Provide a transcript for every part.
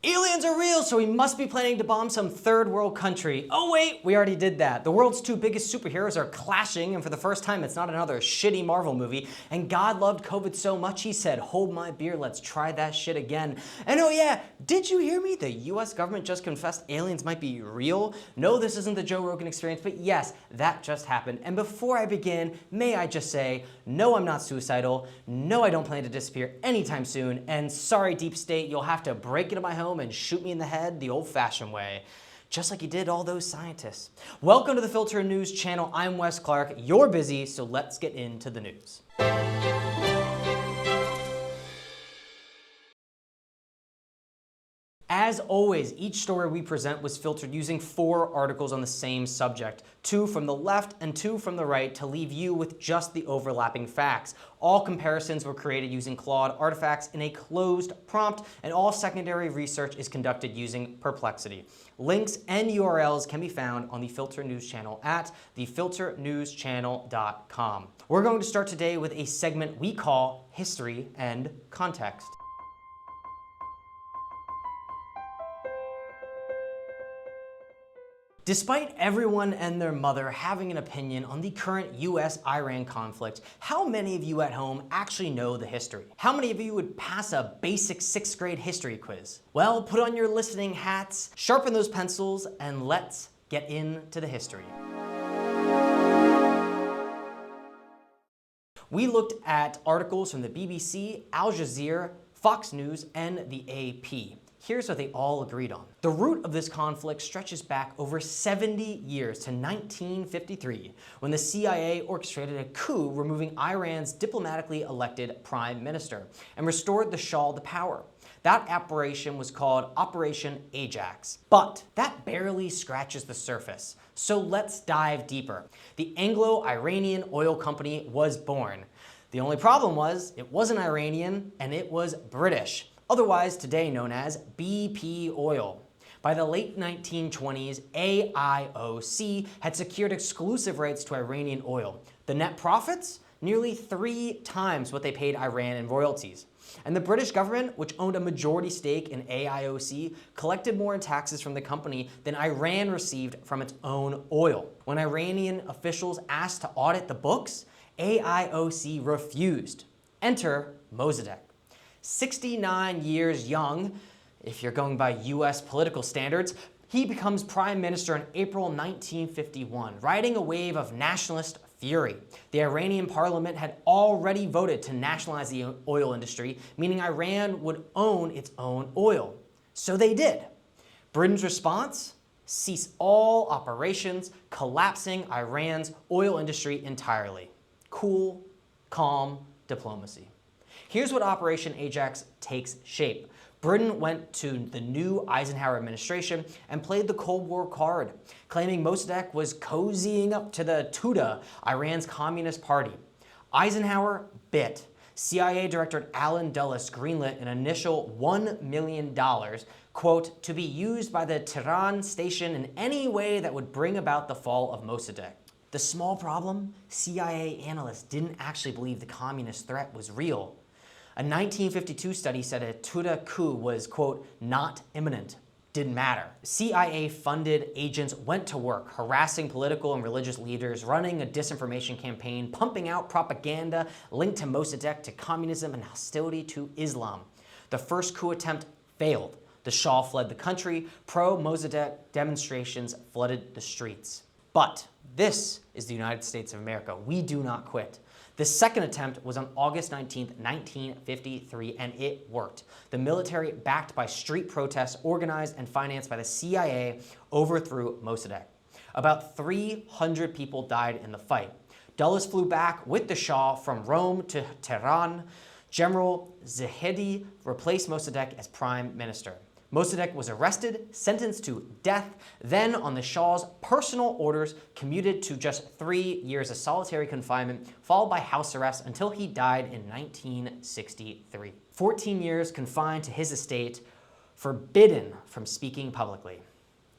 Aliens are real, so we must be planning to bomb some third world country. Oh wait, we already did that. The world's two biggest superheroes are clashing, and for the first time, it's not another shitty Marvel movie. And God loved COVID so much, he said, hold my beer, let's try that shit again. And oh yeah, did you hear me? The US government just confessed aliens might be real. No, this isn't the Joe Rogan Experience, but yes, that just happened. And before I begin, may I just say, no, I'm not suicidal. No, I don't plan to disappear anytime soon. And sorry, Deep State, you'll have to break into my home and shoot me in the head the old-fashioned way, just like you did all those scientists. Welcome to the Filter News channel. I'm Wes Clark. You're busy, so let's get into the news. As always, each story we present was filtered using 4 articles on the same subject, 2 from the left and 2 from the right to leave you with just the overlapping facts. All comparisons were created using Claude artifacts in a closed prompt, and all secondary research is conducted using Perplexity. Links and URLs can be found on the Filter News channel at thefilternewschannel.com. We're going to start today with a segment we call History and Context. Despite everyone and their mother having an opinion on the current US-Iran conflict, how many of you at home actually know the history? How many of you would pass a basic 6th grade history quiz? Well, put on your listening hats, sharpen those pencils, and let's get into the history. We looked at articles from the BBC, Al Jazeera, Fox News, and the AP. Here's what they all agreed on. The root of this conflict stretches back over 70 years to 1953, when the CIA orchestrated a coup removing Iran's diplomatically elected prime minister and restored the Shah to power. That operation was called Operation Ajax. But that barely scratches the surface. So let's dive deeper. The Anglo-Iranian Oil Company was born. The only problem was it wasn't Iranian and it was British, otherwise today known as BP Oil. By the late 1920s, AIOC had secured exclusive rights to Iranian oil. The net profits? Nearly 3 times what they paid Iran in royalties. And the British government, which owned a majority stake in AIOC, collected more in taxes from the company than Iran received from its own oil. When Iranian officials asked to audit the books, AIOC refused. Enter Mossadegh. 69 years young, if you're going by US political standards, he becomes prime minister in April 1951, riding a wave of nationalist fury. The Iranian parliament had already voted to nationalize the oil industry, meaning Iran would own its own oil. So they did. Britain's response? Cease all operations, collapsing Iran's oil industry entirely. Cool, calm diplomacy. Here's what Operation Ajax takes shape. Britain went to the new Eisenhower administration and played the Cold War card, claiming Mossadegh was cozying up to the Tudeh, Iran's Communist Party. Eisenhower bit. CIA Director Allen Dulles greenlit an initial $1 million, quote, to be used by the Tehran station in any way that would bring about the fall of Mossadegh. The small problem? CIA analysts didn't actually believe the communist threat was real. A 1952 study said a Tudeh coup was, quote, not imminent. Didn't matter. CIA-funded agents went to work, harassing political and religious leaders, running a disinformation campaign, pumping out propaganda linked to Mossadegh, to communism and hostility to Islam. The first coup attempt failed. The Shah fled the country. Pro-Mossadegh demonstrations flooded the streets. But this is the United States of America. We do not quit. The second attempt was on August 19, 1953, and it worked. The military, backed by street protests organized and financed by the CIA, overthrew Mossadegh. About 300 people died in the fight. Dulles flew back with the Shah from Rome to Tehran. General Zahedi replaced Mossadegh as prime minister. Mossadegh was arrested, sentenced to death, then on the Shah's personal orders, commuted to just 3 years of solitary confinement, followed by house arrest until he died in 1963. 14 years confined to his estate, forbidden from speaking publicly.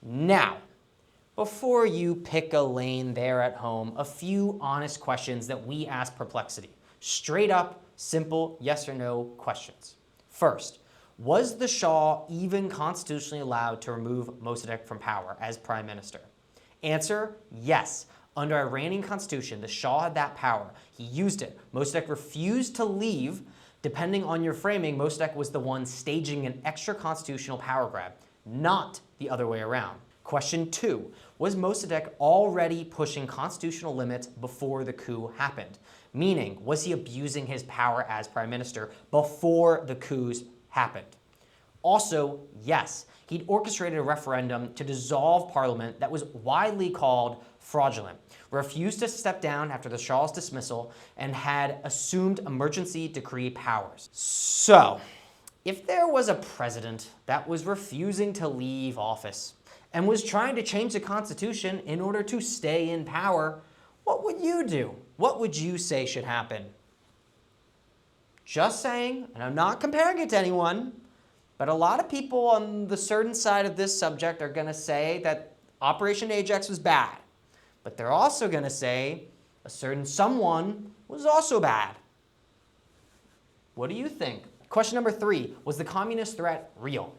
Now, before you pick a lane there at home, a few honest questions that we ask Perplexity. Straight up, simple yes or no questions. First, Was the Shah even constitutionally allowed to remove Mossadegh from power as prime minister? Answer, yes. Under Iranian constitution, the Shah had that power. He used it. Mossadegh refused to leave. Depending on your framing, Mossadegh was the one staging an extra constitutional power grab, not the other way around. Question 2. Was Mossadegh already pushing constitutional limits before the coup happened? Meaning, was he abusing his power as prime minister before the coups happened? Also, yes. He'd orchestrated a referendum to dissolve parliament that was widely called fraudulent, refused to step down after the Shah's dismissal, and had assumed emergency decree powers. So, if there was a president that was refusing to leave office and was trying to change the Constitution in order to stay in power, what would you do? What would you say should happen? Just saying, and I'm not comparing it to anyone, but a lot of people on the certain side of this subject are going to say that Operation Ajax was bad. But they're also going to say a certain someone was also bad. What do you think? Question number 3, was the communist threat real?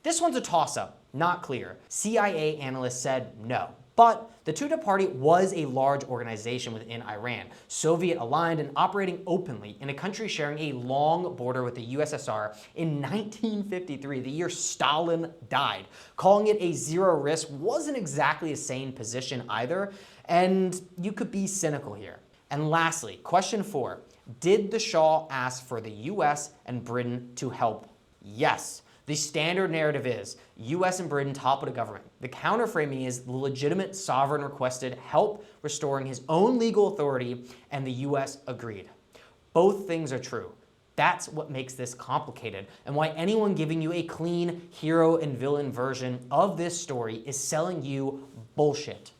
This one's a toss-up, not clear. CIA analysts said no. But the Tudeh Party was a large organization within Iran, Soviet-aligned and operating openly in a country sharing a long border with the USSR in 1953, the year Stalin died. Calling it a zero risk wasn't exactly a sane position either, and you could be cynical here. And lastly, question 4, did the Shah ask for the US and Britain to help? Yes. The standard narrative is US and Britain toppled a government. The counterframing is the legitimate sovereign requested help restoring his own legal authority, and the US agreed. Both things are true. That's what makes this complicated, and why anyone giving you a clean hero and villain version of this story is selling you bullshit.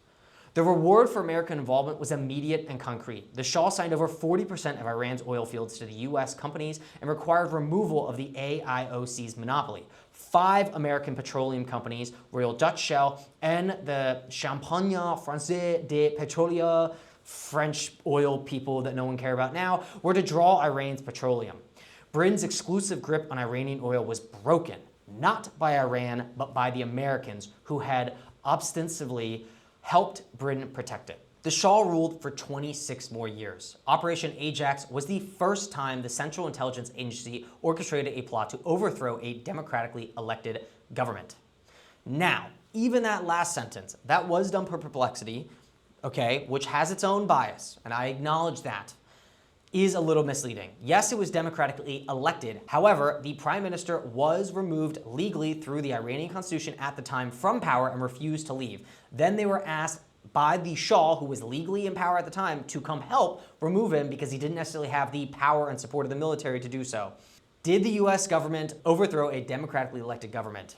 The reward for American involvement was immediate and concrete. The Shah signed over 40% of Iran's oil fields to the US companies and required removal of the AIOC's monopoly. 5 American petroleum companies, Royal Dutch Shell and the Champagne Français de Pétrole, French oil people that no one cares about now, were to draw Iran's petroleum. Britain's exclusive grip on Iranian oil was broken, not by Iran, but by the Americans, who had ostensibly helped Britain protect it. The Shah ruled for 26 more years. Operation Ajax was the first time the Central Intelligence Agency orchestrated a plot to overthrow a democratically elected government. Now, even that last sentence, that was done for perplexity, okay, which has its own bias, and I acknowledge that, is a little misleading. Yes, it was democratically elected. However, the prime minister was removed legally through the Iranian constitution at the time from power and refused to leave. Then they were asked by the Shah, who was legally in power at the time, to come help remove him because he didn't necessarily have the power and support of the military to do so. Did the US government overthrow a democratically elected government?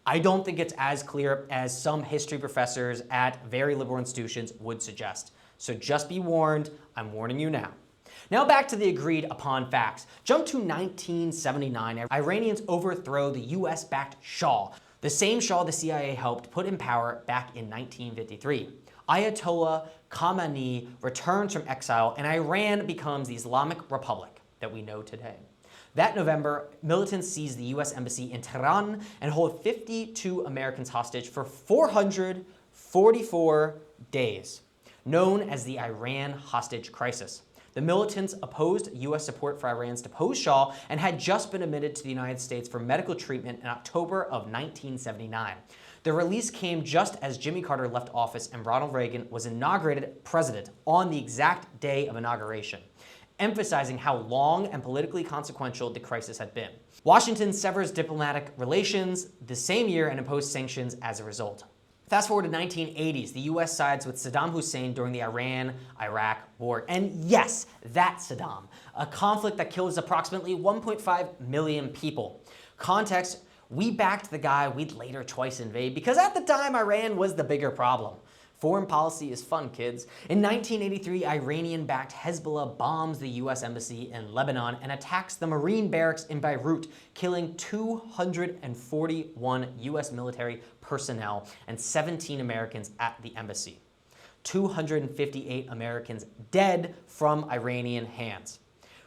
I don't think it's as clear as some history professors at very liberal institutions would suggest. So just be warned, I'm warning you now. Now back to the agreed upon facts. Jump to 1979. Iranians overthrow the US-backed Shah, the same Shah the CIA helped put in power back in 1953. Ayatollah Khamenei returns from exile, and Iran becomes the Islamic Republic that we know today. That November, militants seized the US embassy in Tehran and hold 52 Americans hostage for 444 days, known as the Iran hostage crisis. The militants opposed US support for Iran's deposed Shah and had just been admitted to the United States for medical treatment in October of 1979. The release came just as Jimmy Carter left office and Ronald Reagan was inaugurated president on the exact day of inauguration, emphasizing how long and politically consequential the crisis had been. Washington severs diplomatic relations the same year and imposed sanctions as a result. Fast forward to 1980s, the US sides with Saddam Hussein during the Iran-Iraq war. And yes, that Saddam, a conflict that kills approximately 1.5 million people. Context, we backed the guy we'd later twice invade because at the time Iran was the bigger problem. Foreign policy is fun, kids. In 1983, Iranian-backed Hezbollah bombs the US embassy in Lebanon and attacks the Marine barracks in Beirut, killing 241 US military personnel and 17 Americans at the embassy. 258 Americans dead from Iranian hands.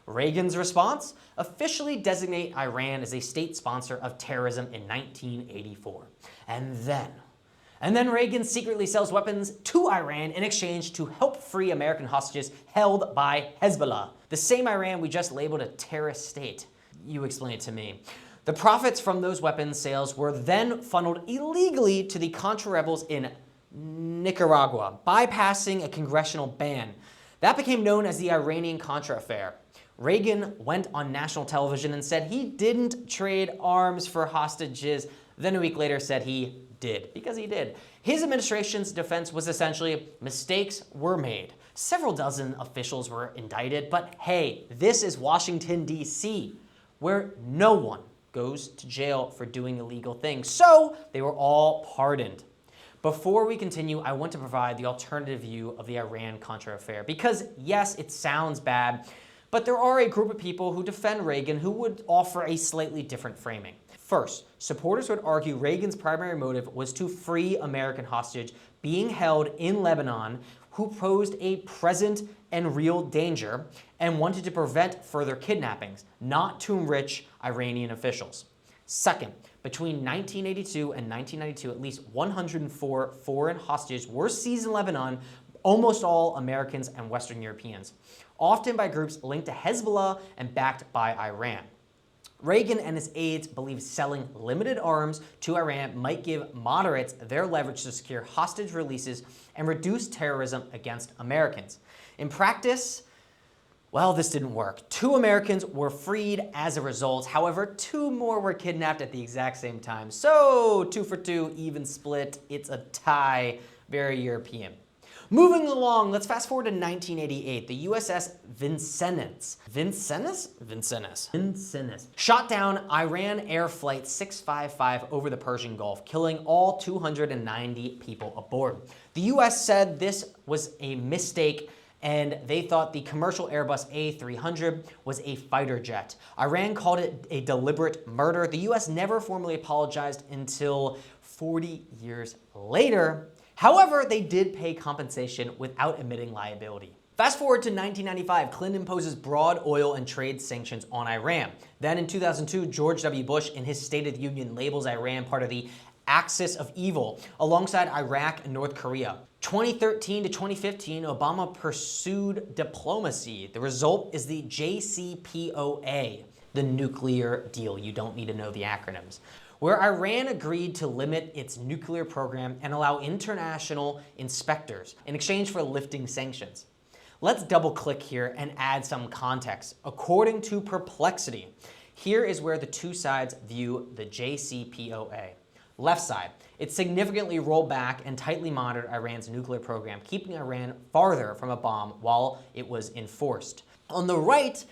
Reagan's response? Officially designate Iran as a state sponsor of terrorism in 1984. And then Reagan secretly sells weapons to Iran in exchange to help free American hostages held by Hezbollah, the same Iran we just labeled a terrorist state. You explain it to me. The profits from those weapons sales were then funneled illegally to the Contra rebels in Nicaragua, bypassing a congressional ban. That became known as the Iranian-Contra affair. Reagan went on national television and said he didn't trade arms for hostages, then a week later said he did, because he did. His administration's defense was essentially mistakes were made. Several dozen officials were indicted, but hey, this is Washington, D.C., where no one goes to jail for doing illegal things. So they were all pardoned. Before we continue, I want to provide the alternative view of the Iran-Contra affair, because yes, it sounds bad, but there are a group of people who defend Reagan who would offer a slightly different framing. First, supporters would argue Reagan's primary motive was to free American hostage being held in Lebanon who posed a present and real danger and wanted to prevent further kidnappings, not to enrich Iranian officials. Second, between 1982 and 1992, at least 104 foreign hostages were seized in Lebanon, almost all Americans and Western Europeans, often by groups linked to Hezbollah and backed by Iran. Reagan and his aides believed selling limited arms to Iran might give moderates their leverage to secure hostage releases and reduce terrorism against Americans. In practice, well, this didn't work. 2 Americans were freed as a result. However, 2 more were kidnapped at the exact same time. So 2 for 2, even split. It's a tie, very European. Moving along, let's fast forward to 1988. The USS Vincennes shot down Iran Air Flight 655 over the Persian Gulf, killing all 290 people aboard. The US said this was a mistake, and they thought the commercial Airbus A300 was a fighter jet. Iran called it a deliberate murder. The US never formally apologized until 40 years later. However, they did pay compensation without admitting liability. Fast forward to 1995, Clinton imposes broad oil and trade sanctions on Iran. Then in 2002, George W. Bush, in his State of the Union, labels Iran part of the axis of evil, alongside Iraq and North Korea. 2013 to 2015, Obama pursued diplomacy. The result is the JCPOA, the nuclear deal. You don't need to know the acronyms, where Iran agreed to limit its nuclear program and allow international inspectors in exchange for lifting sanctions. Let's double click here and add some context. According to Perplexity, here is where the 2 sides view the JCPOA. Left side, it significantly rolled back and tightly monitored Iran's nuclear program, keeping Iran farther from a bomb while it was enforced. On the right,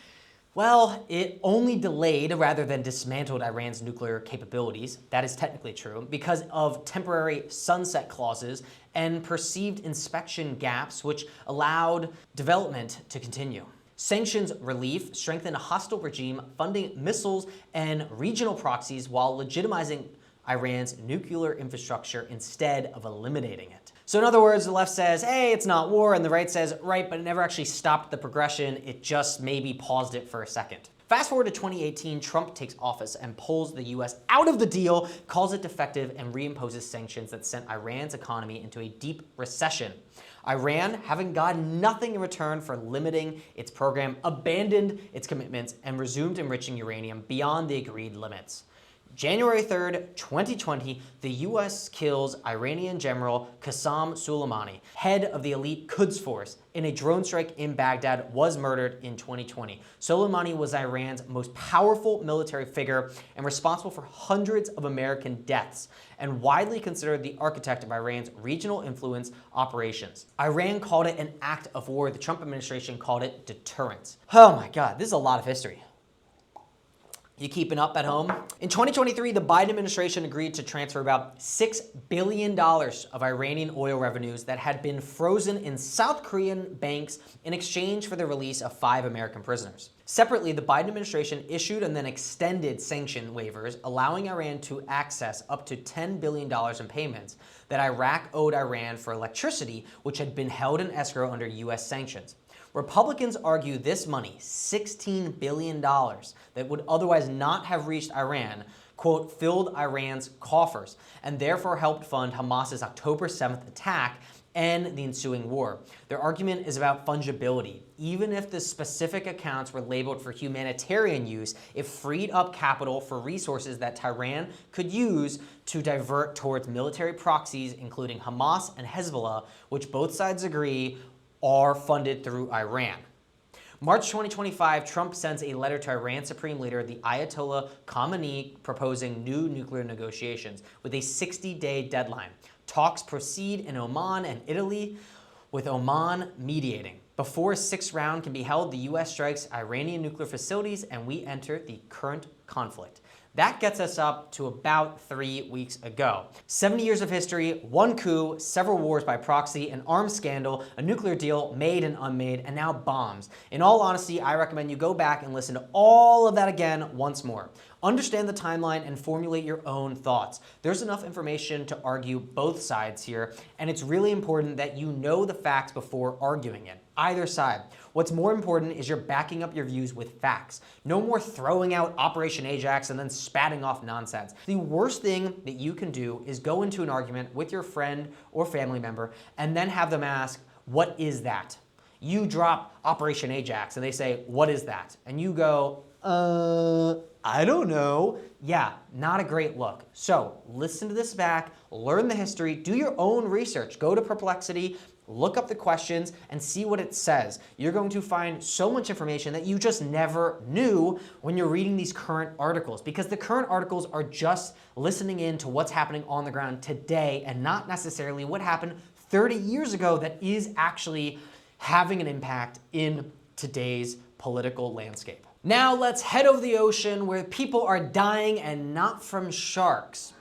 well, it only delayed rather than dismantled Iran's nuclear capabilities. That is technically true because of temporary sunset clauses and perceived inspection gaps, which allowed development to continue. Sanctions relief strengthened a hostile regime, funding missiles and regional proxies while legitimizing Iran's nuclear infrastructure instead of eliminating it. So in other words, the left says, hey, it's not war, and the right says, right, but it never actually stopped the progression, it just maybe paused it for a second. Fast forward to 2018, Trump takes office and pulls the US out of the deal, calls it defective, and reimposes sanctions that sent Iran's economy into a deep recession. Iran, having gotten nothing in return for limiting its program, abandoned its commitments and resumed enriching uranium beyond the agreed limits. January 3rd, 2020, the US kills Iranian General Qasem Soleimani, head of the elite Quds Force, in a drone strike in Baghdad, was murdered in 2020. Soleimani was Iran's most powerful military figure and responsible for hundreds of American deaths, and widely considered the architect of Iran's regional influence operations. Iran called it an act of war. The Trump administration called it deterrence. Oh my God, this is a lot of history. You keeping up at home? In 2023, the Biden administration agreed to transfer about $6 billion of Iranian oil revenues that had been frozen in South Korean banks in exchange for the release of 5 American prisoners. Separately, the Biden administration issued and then extended sanction waivers, allowing Iran to access up to $10 billion in payments that Iraq owed Iran for electricity, which had been held in escrow under U.S. sanctions. Republicans argue this money, $16 billion, that would otherwise not have reached Iran, quote, filled Iran's coffers, and therefore helped fund Hamas's October 7th attack and the ensuing war. Their argument is about fungibility. Even if the specific accounts were labeled for humanitarian use, it freed up capital for resources that Tehran could use to divert towards military proxies, including Hamas and Hezbollah, which both sides agree are funded through Iran. March 2025, Trump sends a letter to Iran Supreme Leader, the Ayatollah Khamenei, proposing new nuclear negotiations with a 60-day deadline. Talks proceed in Oman and Italy, with Oman mediating. Before a sixth round can be held, the U.S. strikes Iranian nuclear facilities and we enter the current conflict. That gets us up to about 3 weeks ago. 70 years of history, one coup, several wars by proxy, an arms scandal, a nuclear deal made and unmade, and now bombs. In all honesty, I recommend you go back and listen to all of that again once more. Understand the timeline and formulate your own thoughts. There's enough information to argue both sides here, and it's really important that you know the facts before arguing it. Either side. What's more important is you're backing up your views with facts. No more throwing out Operation Ajax and then spatting off nonsense. The worst thing that you can do is go into an argument with your friend or family member and then have them ask, what is that? You drop Operation Ajax and they say, what is that? And you go, I don't know. Yeah, not a great look. So listen to this back, learn the history, do your own research. Go to Perplexity, look up the questions, and see what it says. You're going to find so much information that you just never knew when you're reading these current articles, because the current articles are just listening in to what's happening on the ground today and not necessarily what happened 30 years ago that is actually having an impact in today's political landscape. Now let's head over the ocean where people are dying and not from sharks.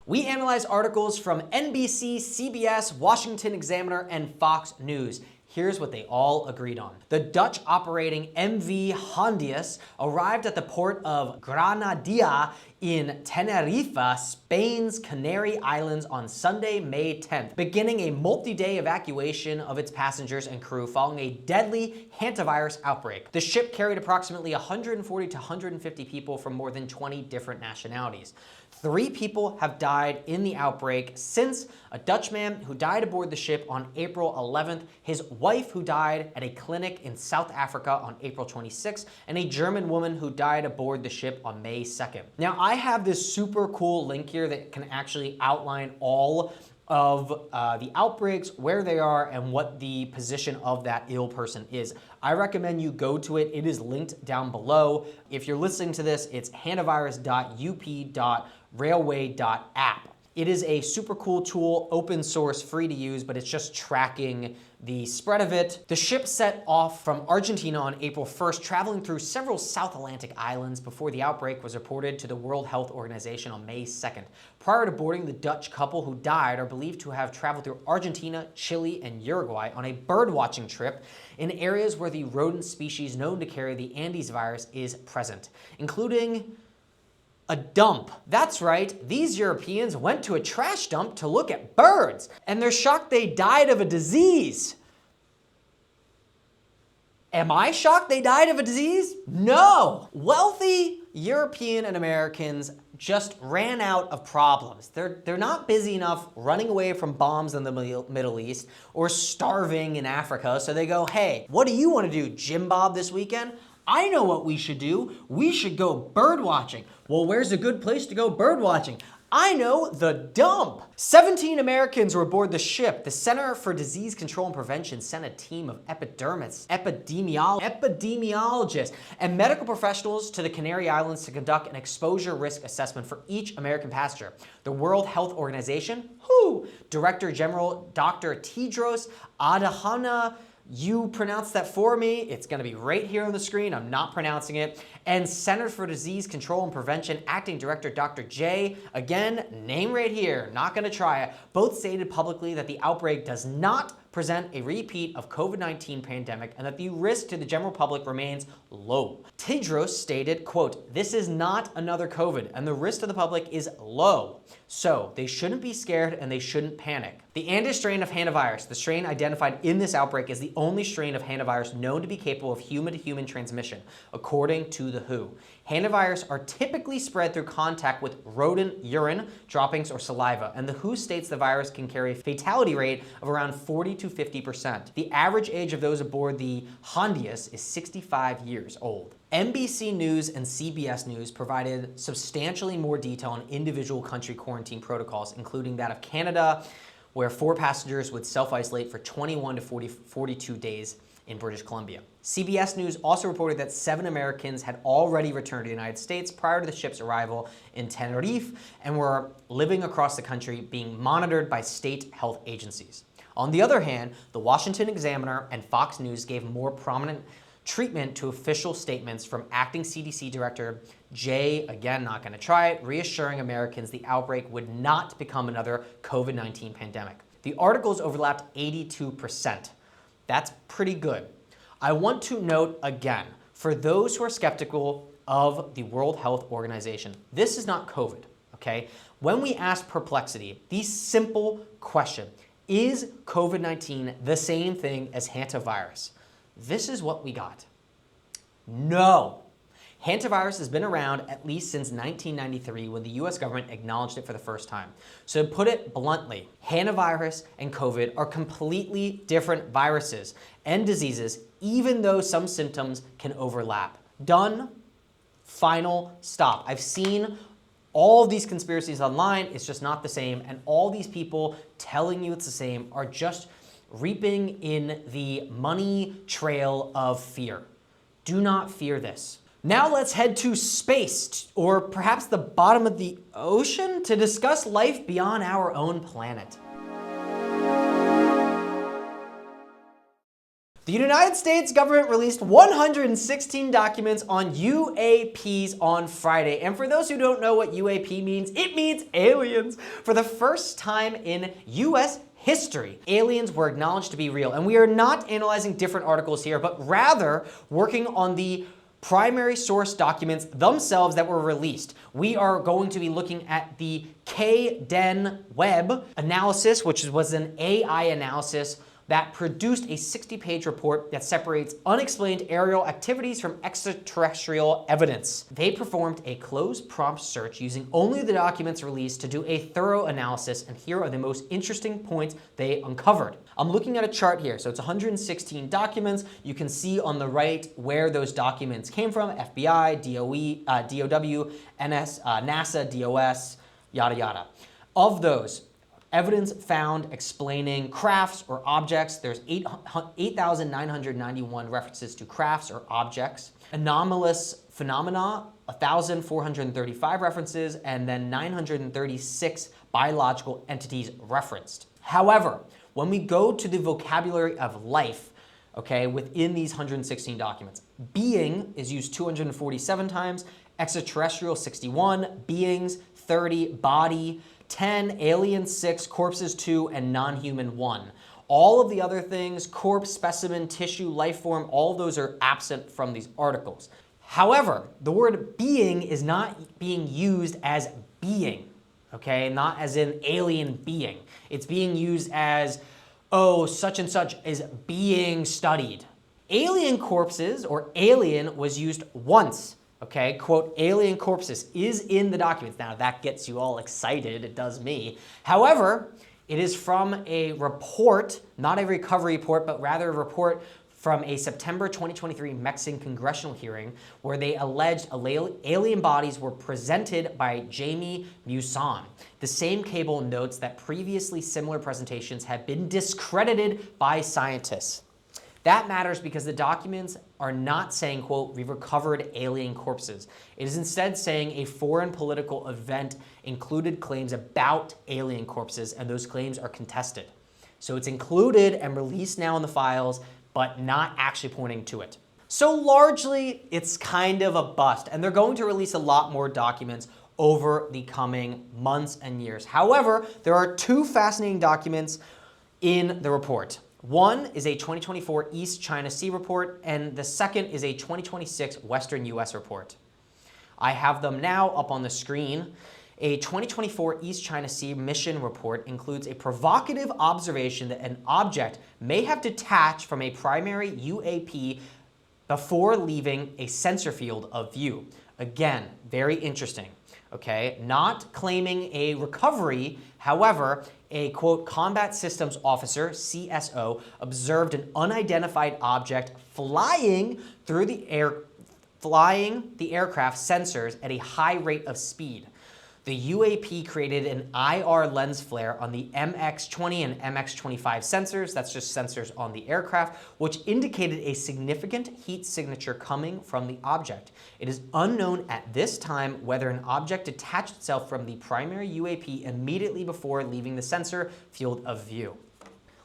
We analyze articles from NBC, CBS, Washington Examiner, and Fox News. Here's what they all agreed on. The Dutch operating MV Hondius arrived at the port of Granadilla in Tenerife, Spain's Canary Islands on Sunday, May 10th, beginning a multi-day evacuation of its passengers and crew following a deadly hantavirus outbreak. The ship carried approximately 140 to 150 people from more than 20 different nationalities. 3 people have died in the outbreak since: a Dutchman who died aboard the ship on April 11th, his wife who died at a clinic in South Africa on April 26th, and a German woman who died aboard the ship on May 2nd. Now, I have this super cool link here that can actually outline all of the outbreaks, where they are, and what the position of that ill person is. I recommend you go to it. It is linked down below. If you're listening to this, it's hantavirus.up.railway.app. It is a super cool tool, open source, free to use, but it's just tracking the spread of it. The ship set off from Argentina on April 1st, traveling through several South Atlantic islands before the outbreak was reported to the World Health Organization on May 2nd. Prior to boarding, the Dutch couple who died are believed to have traveled through Argentina, Chile, and Uruguay on a bird-watching trip in areas where the rodent species known to carry the Andes virus is present, including a dump. That's right, these Europeans went to a trash dump to look at birds, and they're shocked they died of a disease. Am I shocked they died of a disease? No! Wealthy European and Americans just ran out of problems. They're not busy enough running away from bombs in the Middle East or starving in Africa, so they go, hey, what do you want to do, Jim Bob, this weekend? I know what we should do. We should go bird watching. Well, where's a good place to go bird watching? I know, the dump. 17 Americans were aboard the ship. The Center for Disease Control and Prevention sent a team of epidemiologists, and medical professionals to the Canary Islands to conduct an exposure risk assessment for each American passenger. The World Health Organization, Director General Dr. Tedros Adhanom, you pronounce that for me. It's going to be right here on the screen. I'm not pronouncing it. And Center for Disease Control and Prevention Acting Director Dr. J, again, name right here, not going to try it, both stated publicly that the outbreak does not present a repeat of COVID-19 pandemic and that the risk to the general public remains low. Tedros stated, quote, "This is not another COVID and the risk to the public is low. So they shouldn't be scared and they shouldn't panic." The Andes strain of hantavirus, the strain identified in this outbreak, is the only strain of hantavirus known to be capable of human-to-human transmission, according to the WHO. Hantavirus are typically spread through contact with rodent urine, droppings, or saliva, and the WHO states the virus can carry a fatality rate of around 40 to 50%. The average age of those aboard the Hantavirus is 65 years old. NBC News and CBS News provided substantially more detail on individual country quarantine protocols, including that of Canada, where 4 passengers would self-isolate for 21 to 42 days in British Columbia. CBS News also reported that 7 Americans had already returned to the United States prior to the ship's arrival in Tenerife and were living across the country being monitored by state health agencies. On the other hand, the Washington Examiner and Fox News gave more prominent treatment to official statements from acting CDC Director Jay, again, not going to try it, reassuring Americans the outbreak would not become another COVID-19 pandemic. The articles overlapped 82%. That's pretty good. I want to note again, for those who are skeptical of the World Health Organization, this is not COVID, okay? When we ask Perplexity the simple question, is COVID-19 the same thing as hantavirus? This is what we got. No. Hantavirus has been around at least since 1993 when the US government acknowledged it for the first time. So to put it bluntly, hantavirus and COVID are completely different viruses and diseases, even though some symptoms can overlap. Done. Final stop. I've seen all of these conspiracies online. It's just not the same. And all these people telling you it's the same are just reaping in the money trail of fear. Do not fear this. Now let's head to space, or perhaps the bottom of the ocean, to discuss life beyond our own planet. The United States government released 116 documents on UAPs on Friday. And for those who don't know what UAP means, it means aliens. For the first time in US history, aliens were acknowledged to be real. And we are not analyzing different articles here, but rather working on the primary source documents themselves that were released. We are going to be looking at the KDEN web analysis, which was an AI analysis that produced a 60-page report that separates unexplained aerial activities from extraterrestrial evidence. They performed a closed prompt search using only the documents released to do a thorough analysis, and here are the most interesting points they uncovered. I'm looking at a chart here, so it's 116 documents. You can see on the right where those documents came from: FBI, DOE, DOW, NS, NASA, DOS, yada yada. Of those, evidence found explaining crafts or objects, there's 8,991 references to crafts or objects. Anomalous phenomena, 1,435 references, and then 936 biological entities referenced. However, when we go to the vocabulary of life, okay, within these 116 documents, being is used 247 times, extraterrestrial 61, beings 30, body 10, alien 6, corpses 2, and non-human 1. All of the other things, corpse, specimen, tissue, life form, all of those are absent from these articles. However, the word being is not being used as being, okay? Not as in alien being. It's being used as, oh, such and such is being studied. Alien corpses or alien was used once. Okay, quote, alien corpses is in the documents. Now that gets you all excited, it does me. However, it is from a report, not a recovery report, but rather a report from a September 2023 Mexican congressional hearing where they alleged alien bodies were presented by Jamie Muson. The same cable notes that previously similar presentations have been discredited by scientists. That matters because the documents are not saying, quote, we recovered alien corpses. It is instead saying a foreign political event included claims about alien corpses, and those claims are contested. So it's included and released now in the files, but not actually pointing to it. So largely, it's kind of a bust, and they're going to release a lot more documents over the coming months and years. However, there are 2 fascinating documents in the report. One is a 2024 East China Sea report, and the second is a 2026 Western US report. I have them now up on the screen. A 2024 East China Sea mission report includes a provocative observation that an object may have detached from a primary UAP before leaving a sensor field of view. Again, very interesting. Okay, not claiming a recovery. However, a quote combat systems officer, CSO, observed an unidentified object flying the aircraft sensors at a high rate of speed. The UAP created an IR lens flare on the MX-20 and MX-25 sensors, that's just sensors on the aircraft, which indicated a significant heat signature coming from the object. It is unknown at this time whether an object detached itself from the primary UAP immediately before leaving the sensor field of view.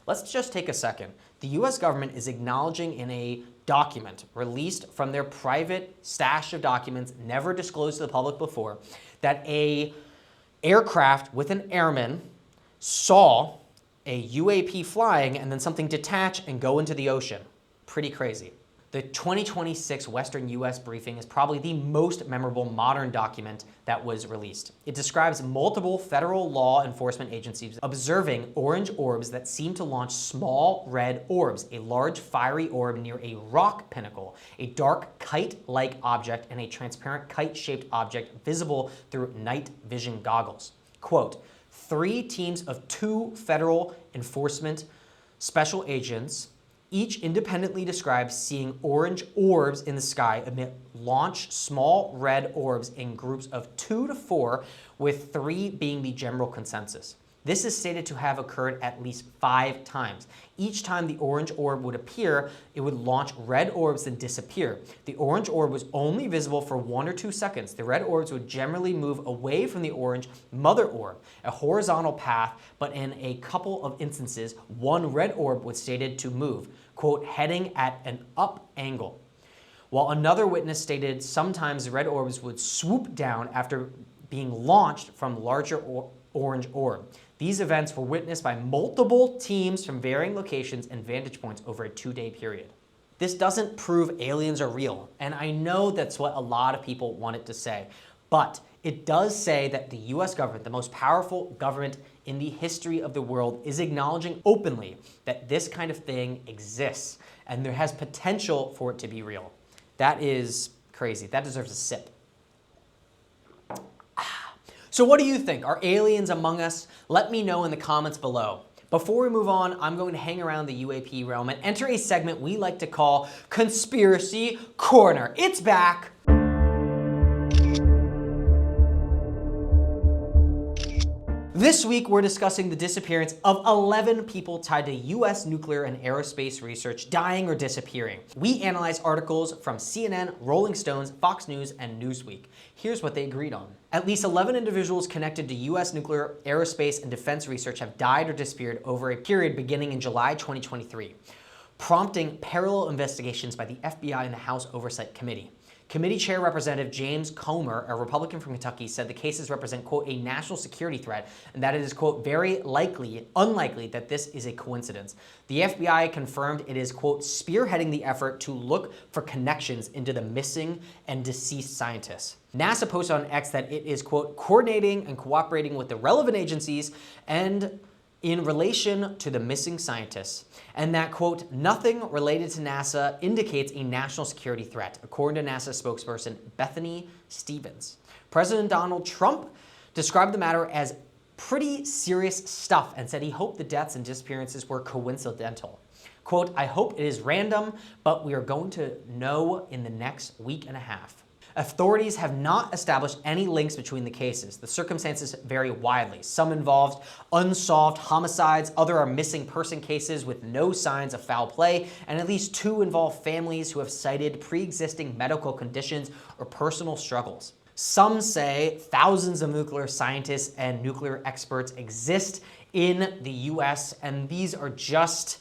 Let's just take a second. The US government is acknowledging in a document released from their private stash of documents never disclosed to the public before that a aircraft with an airman saw a UAP flying and then something detach and go into the ocean. Pretty crazy. The 2026 Western US briefing is probably the most memorable modern document that was released. It describes multiple federal law enforcement agencies observing orange orbs that seem to launch small red orbs, a large fiery orb near a rock pinnacle, a dark kite-like object, and a transparent kite-shaped object visible through night vision goggles. Quote, 3 teams of 2 federal enforcement special agents each independently describes seeing orange orbs in the sky amid launch small red orbs in groups of 2 to 4, with 3 being the general consensus. This is stated to have occurred at least 5 times. Each time the orange orb would appear, it would launch red orbs and disappear. The orange orb was only visible for 1 or 2 seconds. The red orbs would generally move away from the orange mother orb, a horizontal path, but in a couple of instances, one red orb was stated to move, quote, heading at an up angle. While another witness stated sometimes the red orbs would swoop down after being launched from larger orange orb. These events were witnessed by multiple teams from varying locations and vantage points over a 2-day period. This doesn't prove aliens are real, and I know that's what a lot of people want it to say, but it does say that the US government, the most powerful government in the history of the world, is acknowledging openly that this kind of thing exists, and there has potential for it to be real. That is crazy. That deserves a sip. So what do you think? Are aliens among us? Let me know in the comments below. Before we move on, I'm going to hang around the UAP realm and enter a segment we like to call Conspiracy Corner. It's back. This week, we're discussing the disappearance of 11 people tied to US nuclear and aerospace research dying or disappearing. We analyze articles from CNN, Rolling Stones, Fox News, and Newsweek. Here's what they agreed on. At least 11 individuals connected to US nuclear, aerospace, and defense research have died or disappeared over a period beginning in July 2023, prompting parallel investigations by the FBI and the House Oversight Committee. Committee Chair Representative James Comer, a Republican from Kentucky, said the cases represent, quote, a national security threat, and that it is, quote, very unlikely that this is a coincidence. The FBI confirmed it is, quote, spearheading the effort to look for connections into the missing and deceased scientists. NASA posted on X that it is, quote, coordinating and cooperating with the relevant agencies and in relation to the missing scientists, and that, quote, nothing related to NASA indicates a national security threat, according to NASA spokesperson Bethany Stevens. President Donald Trump described the matter as pretty serious stuff and said he hoped the deaths and disappearances were coincidental. Quote, I hope it is random, but we are going to know in the next week and a half. Authorities have not established any links between the cases. The circumstances vary widely. Some involved unsolved homicides, others are missing person cases with no signs of foul play, and at least 2 involve families who have cited pre-existing medical conditions or personal struggles. Some say thousands of nuclear scientists and nuclear experts exist in the US, and these are just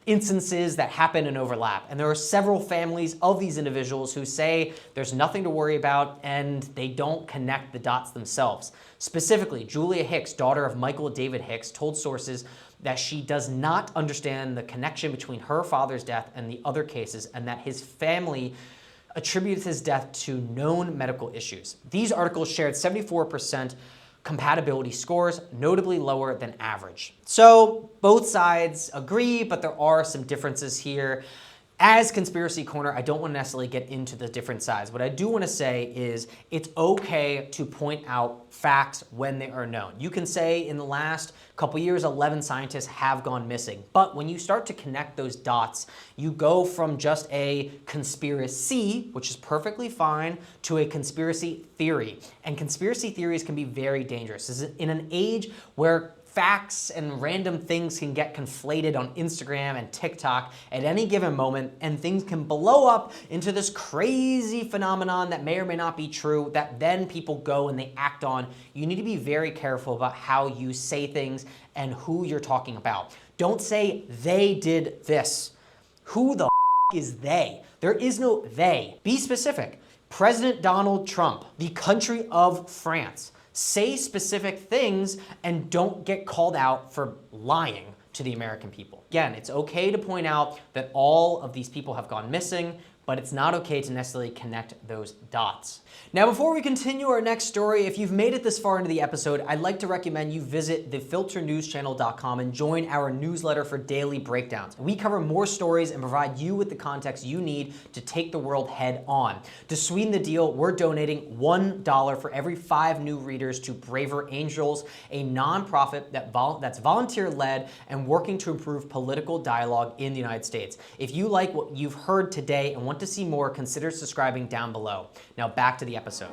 instances that happen and overlap. And there are several families of these individuals who say there's nothing to worry about and they don't connect the dots themselves. Specifically, Julia Hicks, daughter of Michael David Hicks, told sources that she does not understand the connection between her father's death and the other cases, and that his family attributes his death to known medical issues. These articles shared 74% compatibility scores, notably lower than average. So both sides agree, but there are some differences here. As Conspiracy Corner, I don't want to necessarily get into the different sides. What I do want to say is it's okay to point out facts when they are known. You can say in the last couple years, 11 scientists have gone missing. But when you start to connect those dots, you go from just a conspiracy, which is perfectly fine, to a conspiracy theory. And conspiracy theories can be very dangerous. In an age where facts and random things can get conflated on Instagram and TikTok at any given moment, and things can blow up into this crazy phenomenon that may or may not be true, that then people go and they act on. You need to be very careful about how you say things and who you're talking about. Don't say, they did this. Who the is they? There is no they. Be specific. President Donald Trump, the country of France. Say specific things and don't get called out for lying to the American people. Again, it's okay to point out that all of these people have gone missing, but it's not okay to necessarily connect those dots. Now, before we continue our next story, if you've made it this far into the episode, I'd like to recommend you visit thefilternewschannel.com and join our newsletter for daily breakdowns. We cover more stories and provide you with the context you need to take the world head on. To sweeten the deal, we're donating $1 for every 5 new readers to Braver Angels, a nonprofit that's volunteer-led and working to improve political dialogue in the United States. If you like what you've heard today and want to see more, consider subscribing down below. Now back to the episode.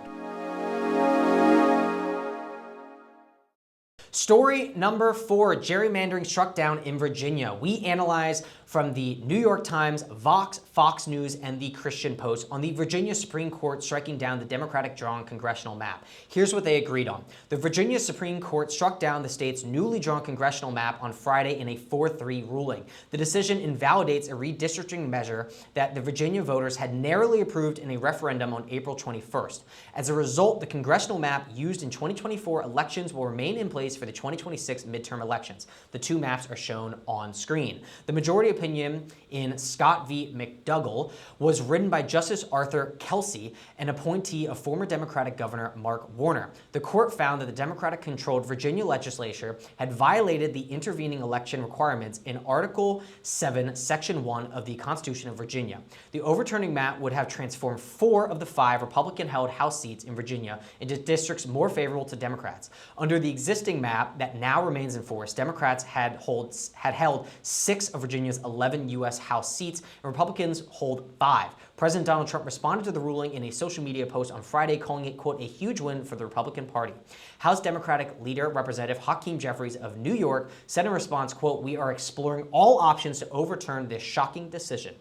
Story number 4, gerrymandering struck down in Virginia. We analyze from the New York Times, Vox, Fox News, and the Christian Post on the Virginia Supreme Court striking down the Democratic drawn congressional map. Here's what they agreed on. The Virginia Supreme Court struck down the state's newly drawn congressional map on Friday in a 4-3 ruling. The decision invalidates a redistricting measure that the Virginia voters had narrowly approved in a referendum on April 21st. As a result, the congressional map used in 2024 elections will remain in place for the 2026 midterm elections. The two maps are shown on screen. The majority opinion in Scott v. McDougall was written by Justice Arthur Kelsey, an appointee of former Democratic Governor Mark Warner. The court found that the Democratic-controlled Virginia legislature had violated the intervening election requirements in Article 7, Section 1 of the Constitution of Virginia. The overturning map would have transformed 4 of the 5 Republican-held House seats in Virginia into districts more favorable to Democrats. Under the existing map that now remains in force, Democrats had held 6 of Virginia's 11 U.S. House seats, and Republicans hold 5. President Donald Trump responded to the ruling in a social media post on Friday, calling it, quote, a huge win for the Republican Party. House Democratic leader, Representative Hakeem Jeffries of New York, said in response, quote, we are exploring all options to overturn this shocking decision.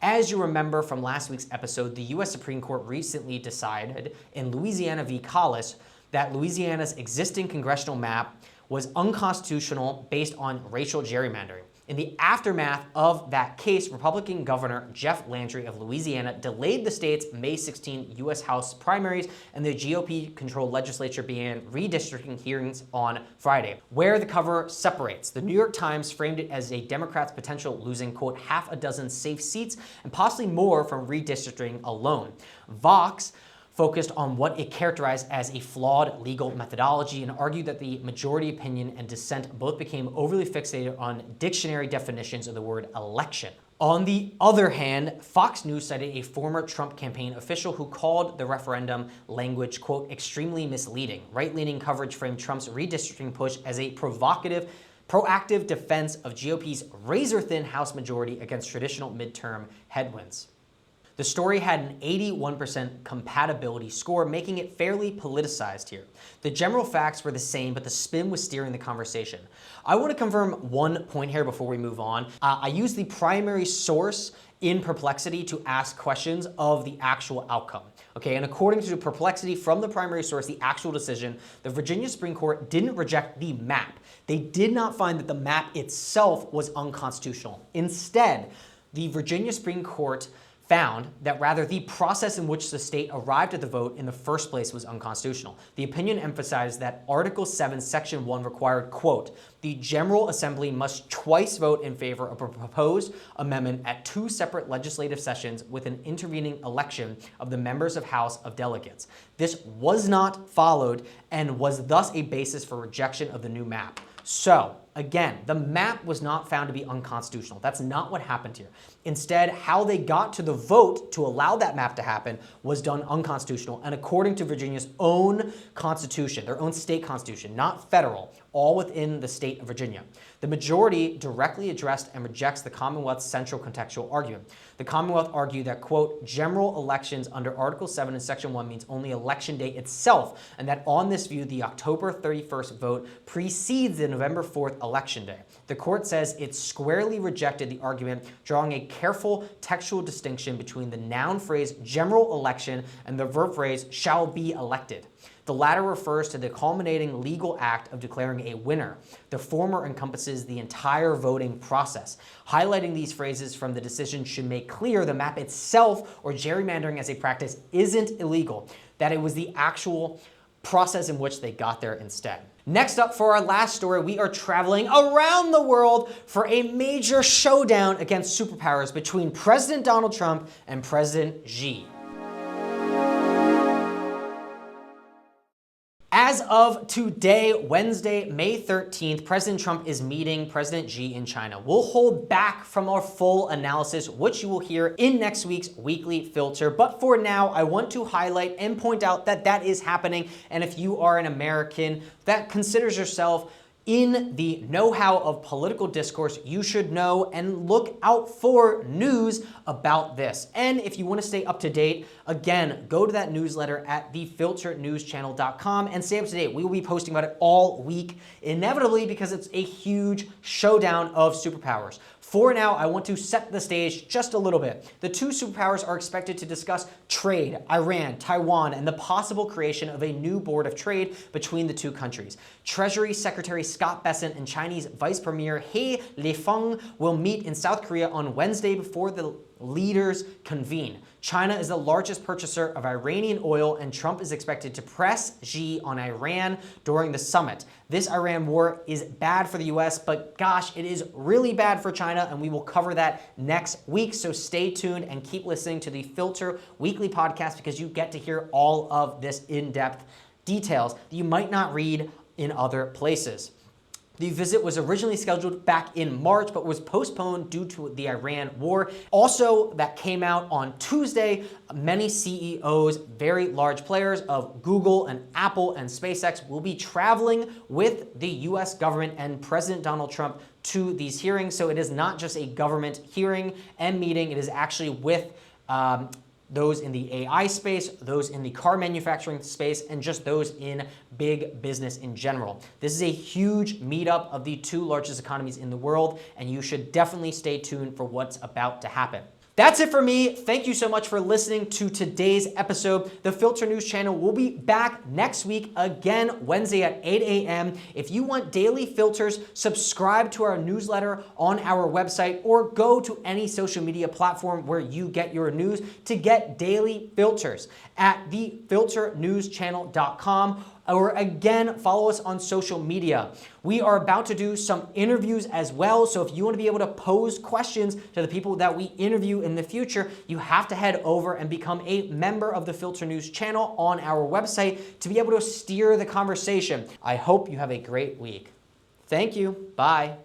As you remember from last week's episode, the U.S. Supreme Court recently decided in Louisiana v. Collis that Louisiana's existing congressional map was unconstitutional based on racial gerrymandering. In the aftermath of that case, Republican Governor Jeff Landry of Louisiana delayed the state's May 16 U.S. House primaries, and the GOP-controlled legislature began redistricting hearings on Friday, where the cover separates. The New York Times framed it as a Democrats' potential losing, quote, half a dozen safe seats and possibly more from redistricting alone. Vox focused on what it characterized as a flawed legal methodology and argued that the majority opinion and dissent both became overly fixated on dictionary definitions of the word election. On the other hand, Fox News cited a former Trump campaign official who called the referendum language, quote, extremely misleading. Right-leaning coverage framed Trump's redistricting push as a proactive defense of GOP's razor-thin House majority against traditional midterm headwinds. The story had an 81% compatibility score, making it fairly politicized here. The general facts were the same, but the spin was steering the conversation. I want to confirm one point here before we move on. I used the primary source in Perplexity to ask questions of the actual outcome. Okay, and according to Perplexity from the primary source, the actual decision, the Virginia Supreme Court didn't reject the map. They did not find that the map itself was unconstitutional. Instead, the Virginia Supreme Court found that rather the process in which the state arrived at the vote in the first place was unconstitutional. The opinion emphasized that Article 7, Section 1 required, quote, the General Assembly must twice vote in favor of a proposed amendment at 2 separate legislative sessions with an intervening election of the members of House of Delegates. This was not followed and was thus a basis for rejection of the new map. So, again, the map was not found to be unconstitutional. That's not what happened here. Instead, how they got to the vote to allow that map to happen was done unconstitutional and according to Virginia's own constitution, their own state constitution, not federal, all within the state of Virginia. The majority directly addressed and rejects the Commonwealth's central contextual argument. The Commonwealth argued that, quote, general elections under Article 7 and Section 1 means only election day itself, and that on this view, the October 31st vote precedes the November 4th election day. The court says it squarely rejected the argument, drawing a careful textual distinction between the noun phrase general election and the verb phrase shall be elected. The latter refers to the culminating legal act of declaring a winner. The former encompasses the entire voting process. Highlighting these phrases from the decision should make clear the map itself, or gerrymandering as a practice, isn't illegal, that it was the actual process in which they got there instead. Next up, for our last story, we are traveling around the world for a major showdown against superpowers between President Donald Trump and President Xi. As of today, Wednesday, May 13th, President Trump is meeting President Xi in China. We'll hold back from our full analysis, which you will hear in next week's weekly filter. But for now, I want to highlight and point out that that is happening. And if you are an American that considers yourself in the know-how of political discourse, you should know and look out for news about this. And if you want to stay up to date, again, go to that newsletter at thefilternewschannel.com and stay up to date. We will be posting about it all week, inevitably, because it's a huge showdown of superpowers. For now, I want to set the stage just a little bit. The two superpowers are expected to discuss trade, Iran, Taiwan, and the possible creation of a new board of trade between the two countries. Treasury Secretary Scott Bessent and Chinese Vice Premier He Lifeng will meet in South Korea on Wednesday before the leaders convene. China is the largest purchaser of Iranian oil, and Trump is expected to press Xi on Iran during the summit. This Iran war is bad for the US, but gosh, it is really bad for China, and we will cover that next week. So stay tuned and keep listening to the Filter Weekly Podcast, because you get to hear all of this in-depth details that you might not read in other places. The visit was originally scheduled back in March, but was postponed due to the Iran war. Also, that came out on Tuesday, many CEOs, very large players of Google and Apple and SpaceX will be traveling with the US government and President Donald Trump to these hearings. So it is not just a government hearing and meeting, it is actually with those in the AI space, those in the car manufacturing space, and just those in big business in general. This is a huge meetup of the two largest economies in the world, and you should definitely stay tuned for what's about to happen. That's it for me. Thank you so much for listening to today's episode. The Filter News Channel will be back next week, again, Wednesday at 8 a.m. If you want daily filters, subscribe to our newsletter on our website or go to any social media platform where you get your news to get daily filters at thefilternewschannel.com. Or again, follow us on social media. We are about to do some interviews as well, so if you want to be able to pose questions to the people that we interview in the future, you have to head over and become a member of the Filter News Channel on our website to be able to steer the conversation. I hope you have a great week. Thank you. Bye.